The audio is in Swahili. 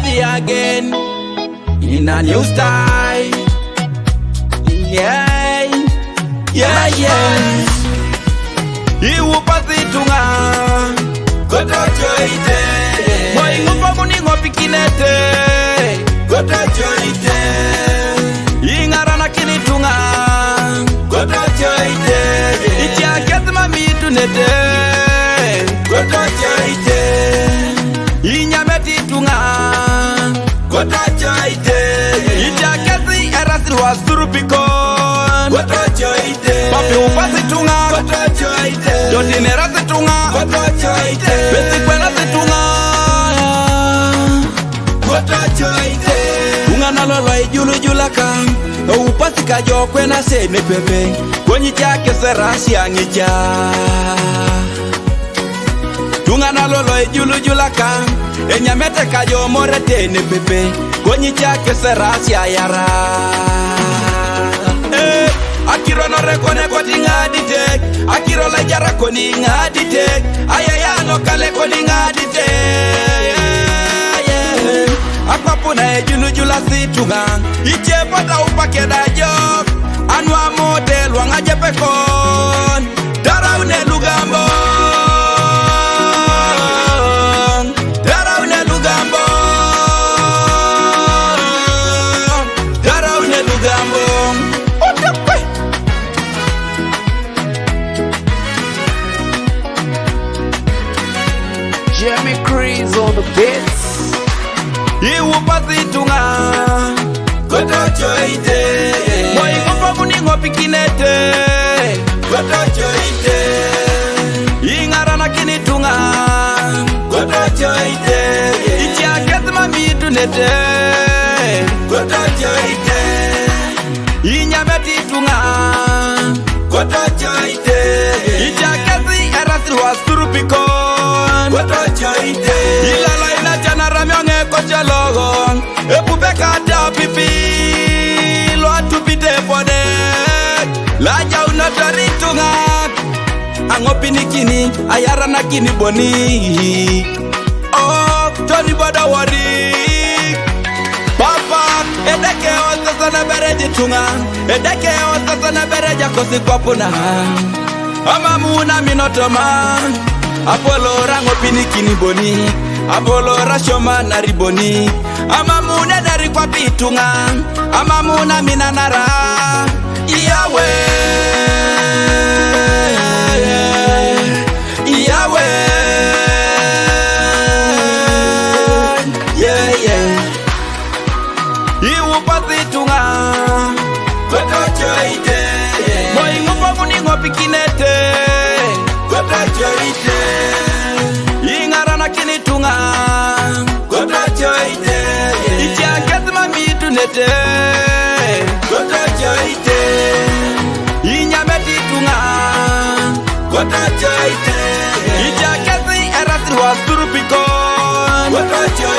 baby again in a new style. Yeah, yeah, yeah. Iwupasi tunga Koto choite Moi ngupa muni ngopi kinete Koto choite Ingarana kini tunga Koto choite Ichia kesi mami tunete Koto choite Inyameti tunga Koto choite Ichia kesi erasiri wa surupikon Koto choite Papi upasi tunga Koto choite Jodinera se tunga Koto choite Besi kwena se tunga Koto choite Tunga nalolwa ijulu julaka Upasi kajo kwena se nepepe Kwenye chake serasi angicha Tunga nalolwa ijulu julaka Enyamete kajo morete nepepe Kwenye chake serasi ayara Akiro no rekone kwa tinga ditek Akiro la jara koni nga ditek Ayaya no kale koni nga ditek Akwapu na ejunu jula situnga Iche pata upake da job Anwa model wanga jepekon Dara une lugambo Dara une lugambo Dara une lugambo Jeremy Crease on the beats. Iwupasi tunga Koto choite Moi ngupa muni ngopi kinete Koto choite Ingarana kini tunga Koto choite Ichia kesi mami tunete Koto choite Inyameti tunga Koto choite Ichia kesi erasiri wa surupikon Koto choite Ilala ina chana ramyonge kocha logon Epupeka ta pipi Loa tupite pode Laja unatari tunga Angopi ni kini Ayara na kini boni Oh, Tony boda wari Papa, edeke osasa na bereji tunga Edeke osasa na bereja kosi kwa puna Ama muna minotoma Apolo rango pinikini boni Apolo rashoma na riboni Ama muna dari kwa pitunga Ama muna minanara Iyawe Iyawe Yeah, yeah Iwupasi tunga Koto choite Moi ngupa muni ngopi kinete Koto choite Ingarana kini tunga Koto choite Ichia kesi mami tunete Koto choite Inyameti tunga Koto choite Ichia kesi erasiri wa surupikon Koto choite